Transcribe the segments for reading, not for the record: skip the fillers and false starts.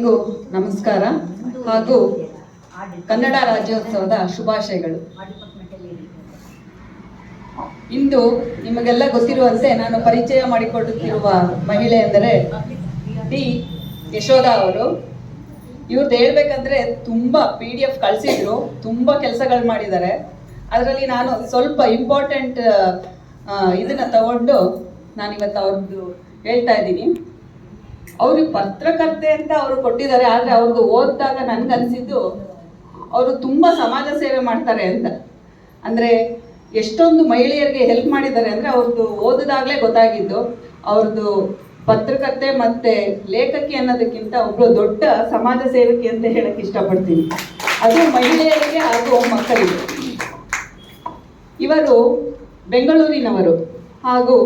ಎಲ್ಲರಿಗೂ ನಮಸ್ಕಾರ ಹಾಗೂ ಕನ್ನಡ ರಾಜ್ಯೋತ್ಸವದ ಶುಭಾಶಯಗಳು. ಇಂದು ನಿಮಗೆಲ್ಲ ಗೊತ್ತಿರುವಂತೆ ನಾನು ಪರಿಚಯ ಮಾಡಿಕೊಳ್ಳುತ್ತಿರುವ ಮಹಿಳೆ ಎಂದರೆ ಡಿ ಯಶೋಧ ಅವರು. ಇವ್ರದ್ದು ಹೇಳ್ಬೇಕಂದ್ರೆ ತುಂಬ PDF ಕಳಿಸಿದ್ರು, ತುಂಬ ಕೆಲಸಗಳು ಮಾಡಿದ್ದಾರೆ. ಅದರಲ್ಲಿ ನಾನು ಸ್ವಲ್ಪ ಇಂಪಾರ್ಟೆಂಟ್ ಇದನ್ನು ತಗೊಂಡು ನಾನಿವತ್ತು ಅವ್ರದ್ದು ಹೇಳ್ತಾ ಇದ್ದೀನಿ. ಅವ್ರಿಗೆ ಪತ್ರಕರ್ತೆ ಅಂತ ಅವರು ಕೊಟ್ಟಿದ್ದಾರೆ, ಆದರೆ ಅವ್ರದ್ದು ಓದಿದಾಗ ನನಗನ್ಸಿದ್ದು ಅವರು ತುಂಬ ಸಮಾಜ ಸೇವೆ ಮಾಡ್ತಾರೆ ಅಂತ. ಅಂದರೆ ಎಷ್ಟೊಂದು ಮಹಿಳೆಯರಿಗೆ ಹೆಲ್ಪ್ ಮಾಡಿದ್ದಾರೆ ಅಂದರೆ ಅವ್ರದ್ದು ಓದಿದಾಗಲೇ ಗೊತ್ತಾಗಿದ್ದು. ಅವ್ರದ್ದು ಪತ್ರಕರ್ತೆ ಮತ್ತು ಲೇಖಕಿ ಅನ್ನೋದಕ್ಕಿಂತ ಒಬ್ಬರು ದೊಡ್ಡ ಸಮಾಜ ಸೇವಕಿ ಅಂತ ಹೇಳಕ್ಕೆ ಇಷ್ಟಪಡ್ತೀನಿ, ಅದು ಮಹಿಳೆಯರಿಗೆ ಹಾಗೂ ಮಕ್ಕಳಿಗೆ. ಇವರು ಬೆಂಗಳೂರಿನವರು ಹಾಗೂ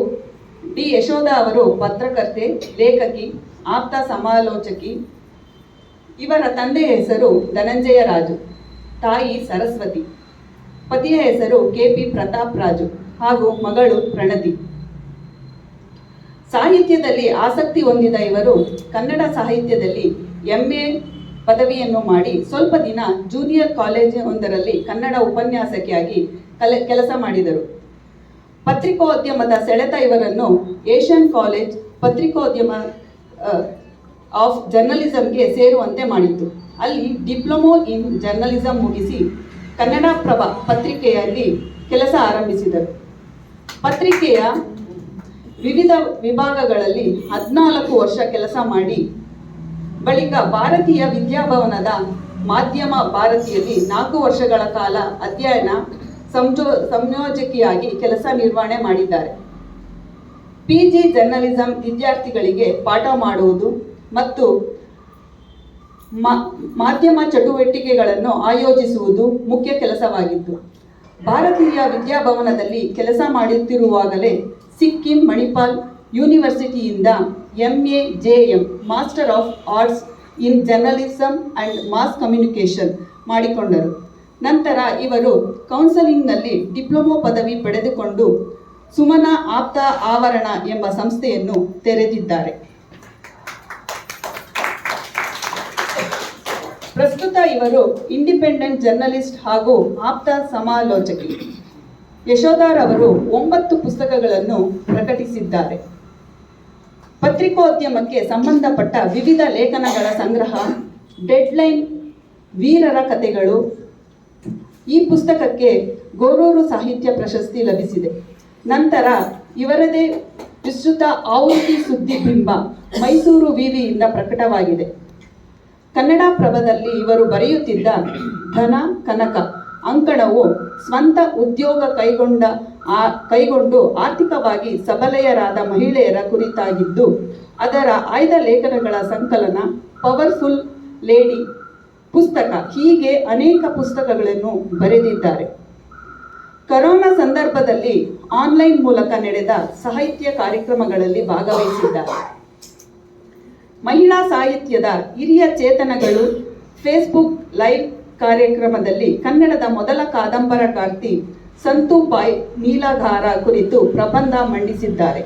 ಡಿ ಯಶೋಧ ಅವರು ಪತ್ರಕರ್ತೆ, ಲೇಖಕಿ, ಆಪ್ತ ಸಮಾಲೋಚಕಿ. ಇವರ ತಂದೆಯ ಹೆಸರು ಧನಂಜಯ ರಾಜು, ತಾಯಿ ಸರಸ್ವತಿ, ಪತಿಯ ಹೆಸರು KP ಪ್ರತಾಪ್ ರಾಜು ಹಾಗೂ ಮಗಳು ಪ್ರಣತಿ. ಸಾಹಿತ್ಯದಲ್ಲಿ ಆಸಕ್ತಿ ಹೊಂದಿದ ಇವರು ಕನ್ನಡ ಸಾಹಿತ್ಯದಲ್ಲಿ MA ಪದವಿಯನ್ನು ಮಾಡಿ ಸ್ವಲ್ಪ ದಿನ ಜೂನಿಯರ್ ಕಾಲೇಜ್ ಒಂದರಲ್ಲಿ ಕನ್ನಡ ಉಪನ್ಯಾಸಕಿಯಾಗಿ ಕೆಲಸ ಮಾಡಿದರು. ಪತ್ರಿಕೋದ್ಯಮದ ಸೆಳೆತ ಇವರನ್ನು ಏಷ್ಯನ್ ಕಾಲೇಜ್ ಪತ್ರಿಕೋದ್ಯಮ ಆಫ್ ಜರ್ನಲಿಸಂಗೆ ಸೇರುವಂತೆ ಮಾಡಿತ್ತು. ಅಲ್ಲಿ ಡಿಪ್ಲೊಮೊ ಇನ್ ಜರ್ನಲಿಸಂ ಮುಗಿಸಿ ಕನ್ನಡಪ್ರಭ ಪತ್ರಿಕೆಯಲ್ಲಿ ಕೆಲಸ ಆರಂಭಿಸಿದರು. ಪತ್ರಿಕೆಯ ವಿವಿಧ ವಿಭಾಗಗಳಲ್ಲಿ 14 ವರ್ಷ ಕೆಲಸ ಮಾಡಿ ಬಳಿಕ ಭಾರತೀಯ ವಿದ್ಯಾಭವನದ ಮಾಧ್ಯಮ ಭಾರತಿಯಲ್ಲಿ 4 ವರ್ಷಗಳ ಕಾಲ ಅಧ್ಯಯನ ಸಂಯೋಜಕಿಯಾಗಿ ಕೆಲಸ ನಿರ್ವಹಣೆ ಮಾಡಿದ್ದಾರೆ. PG ಜರ್ನಲಿಸಂ ವಿದ್ಯಾರ್ಥಿಗಳಿಗೆ ಪಾಠ ಮಾಡುವುದು ಮತ್ತು ಮಾಧ್ಯಮ ಚಟುವಟಿಕೆಗಳನ್ನು ಆಯೋಜಿಸುವುದು ಮುಖ್ಯ ಕೆಲಸವಾಗಿತ್ತು. ಭಾರತೀಯ ವಿದ್ಯಾಭವನದಲ್ಲಿ ಕೆಲಸ ಮಾಡುತ್ತಿರುವಾಗಲೇ ಸಿಕ್ಕಿಂ ಮಣಿಪಾಲ್ ಯೂನಿವರ್ಸಿಟಿಯಿಂದ MA JM master of arts in journalism and mass communication ಮಾಡಿಕೊಂಡರು. ನಂತರ ಇವರು ಕೌನ್ಸೆಲಿಂಗ್ನಲ್ಲಿ ಡಿಪ್ಲೊಮೊ ಪದವಿ ಪಡೆದುಕೊಂಡು ಸುಮನ ಆಪ್ತ ಆವರಣ ಎಂಬ ಸಂಸ್ಥೆಯನ್ನು ತೆರೆದಿದ್ದಾರೆ. ಪ್ರಸ್ತುತ ಇವರು ಇಂಡಿಪೆಂಡೆಂಟ್ ಜರ್ನಲಿಸ್ಟ್ ಹಾಗೂ ಆಪ್ತ ಸಮಾಲೋಚಕಿ. ಯಶೋಧರವರು 9 ಪುಸ್ತಕಗಳನ್ನು ಪ್ರಕಟಿಸಿದ್ದಾರೆ. ಪತ್ರಿಕೋದ್ಯಮಕ್ಕೆ ಸಂಬಂಧಪಟ್ಟ ವಿವಿಧ ಲೇಖನಗಳ ಸಂಗ್ರಹ ಡೆಡ್ಲೈನ್, ವೀರರ ಕಥೆಗಳು. ಈ ಪುಸ್ತಕಕ್ಕೆ ಗೋರೂರು ಸಾಹಿತ್ಯ ಪ್ರಶಸ್ತಿ ಲಭಿಸಿದೆ. ನಂತರ ಇವರದೇ ವಿಸ್ತೃತ ಆವೃತ್ತಿ ಸುದ್ದಿ ಬಿಂಬ ಮೈಸೂರು ವಿವಿಯಿಂದ ಪ್ರಕಟವಾಗಿದೆ. ಕನ್ನಡಪ್ರಭದಲ್ಲಿ ಇವರು ಬರೆಯುತ್ತಿದ್ದ ಧನ ಕನಕ ಅಂಕಣವು ಸ್ವಂತ ಉದ್ಯೋಗ ಕೈಗೊಂಡು ಆರ್ಥಿಕವಾಗಿ ಸಬಲೆಯರಾದ ಮಹಿಳೆಯರ ಕುರಿತಾಗಿದ್ದು, ಅದರ ಆಯ್ದ ಲೇಖನಗಳ ಸಂಕಲನ ಪವರ್ಫುಲ್ ಲೇಡಿ ಪುಸ್ತಕ, ಹೀಗೆ ಅನೇಕ ಪುಸ್ತಕಗಳನ್ನು ಬರೆದಿದ್ದಾರೆ. ಕರೋನಾ ಸಂದರ್ಭದಲ್ಲಿ ಆನ್ಲೈನ್ ಮೂಲಕ ನಡೆದ ಸಾಹಿತ್ಯ ಕಾರ್ಯಕ್ರಮಗಳಲ್ಲಿ ಭಾಗವಹಿಸಿದ್ದಾರೆ. ಮಹಿಳಾ ಸಾಹಿತ್ಯದ ಹಿರಿಯ ಚೇತನಗಳು ಫೇಸ್ಬುಕ್ ಲೈವ್ ಕಾರ್ಯಕ್ರಮದಲ್ಲಿ ಕನ್ನಡದ ಮೊದಲ ಕಾದಂಬರಕಾರ್ತಿ ಸಂತೂಪಾಯ್ ನೀಲಗಾರ ಕುರಿತು ಪ್ರಬಂಧ ಮಂಡಿಸಿದ್ದಾರೆ.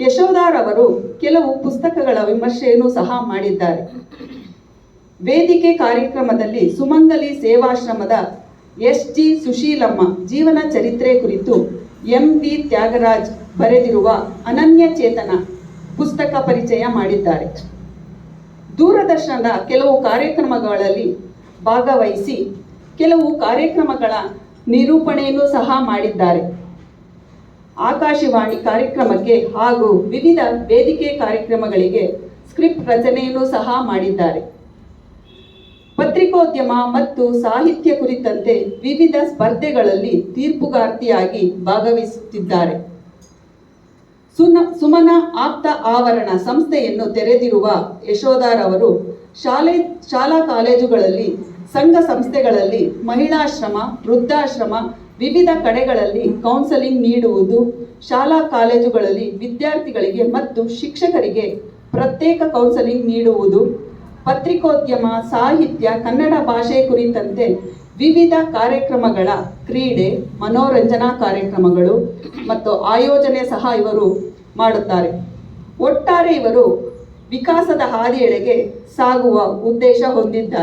ಯಶೋಧರವರು ಕೆಲವು ಪುಸ್ತಕಗಳ ವಿಮರ್ಶೆಯನ್ನು ಸಹ ಮಾಡಿದ್ದಾರೆ. ವೇದಿಕೆ ಕಾರ್ಯಕ್ರಮದಲ್ಲಿ ಸುಮಂಗಲಿ ಸೇವಾಶ್ರಮದ SG ಸುಶೀಲಮ್ಮ ಜೀವನ ಚರಿತ್ರೆ ಕುರಿತು MV ತ್ಯಾಗರಾಜ್ ಬರೆದಿರುವ ಅನನ್ಯ ಚೇತನ ಪುಸ್ತಕ ಪರಿಚಯ ಮಾಡಿದ್ದಾರೆ. ದೂರದರ್ಶನದ ಕೆಲವು ಕಾರ್ಯಕ್ರಮಗಳಲ್ಲಿ ಭಾಗವಹಿಸಿ ಕೆಲವು ಕಾರ್ಯಕ್ರಮಗಳ ನಿರೂಪಣೆಯನ್ನು ಸಹ ಮಾಡಿದ್ದಾರೆ. ಆಕಾಶವಾಣಿ ಕಾರ್ಯಕ್ರಮಕ್ಕೆ ಹಾಗೂ ವಿವಿಧ ವೇದಿಕೆ ಕಾರ್ಯಕ್ರಮಗಳಿಗೆ ಸ್ಕ್ರಿಪ್ಟ್ ರಚನೆಯನ್ನು ಸಹ ಮಾಡಿದ್ದಾರೆ. ಪತ್ರಿಕೋದ್ಯಮ ಮತ್ತು ಸಾಹಿತ್ಯ ಕುರಿತಂತೆ ವಿವಿಧ ಸ್ಪರ್ಧೆಗಳಲ್ಲಿ ತೀರ್ಪುಗಾರ್ತಿಯಾಗಿ ಭಾಗವಹಿಸುತ್ತಿದ್ದಾರೆ. ಸುಮನ ಆಪ್ತ ಆವರಣ ಸಂಸ್ಥೆಯನ್ನು ತೆರೆದಿರುವ ಯಶೋಧರವರು ಶಾಲಾ ಕಾಲೇಜುಗಳಲ್ಲಿ, ಸಂಘ ಸಂಸ್ಥೆಗಳಲ್ಲಿ, ಮಹಿಳಾಶ್ರಮ, ವೃದ್ಧಾಶ್ರಮ, ವಿವಿಧ ಕಡೆಗಳಲ್ಲಿ ಕೌನ್ಸೆಲಿಂಗ್ ನೀಡುವುದು, ಶಾಲಾ ಕಾಲೇಜುಗಳಲ್ಲಿ ವಿದ್ಯಾರ್ಥಿಗಳಿಗೆ ಮತ್ತು ಶಿಕ್ಷಕರಿಗೆ ಪ್ರತ್ಯೇಕ ಕೌನ್ಸೆಲಿಂಗ್ ನೀಡುವುದು, ಪತ್ರಿಕೋದ್ಯಮ, ಸಾಹಿತ್ಯ, ಕನ್ನಡ ಭಾಷೆ ಕುರಿತಂತೆ ವಿವಿಧ ಕಾರ್ಯಕ್ರಮಗಳ ಕ್ರೀಡೆ, ಮನೋರಂಜನಾ ಕಾರ್ಯಕ್ರಮಗಳು ಮತ್ತು ಆಯೋಜನೆ ಸಹ ಇವರು ಮಾಡುತ್ತಾರೆ. ಒಟ್ಟಾರೆ ಇವರು ವಿಕಾಸದ ಹಾದಿಯೆಡೆಗೆ ಸಾಗುವ ಉದ್ದೇಶ ಹೊಂದಿದ್ದಾರೆ.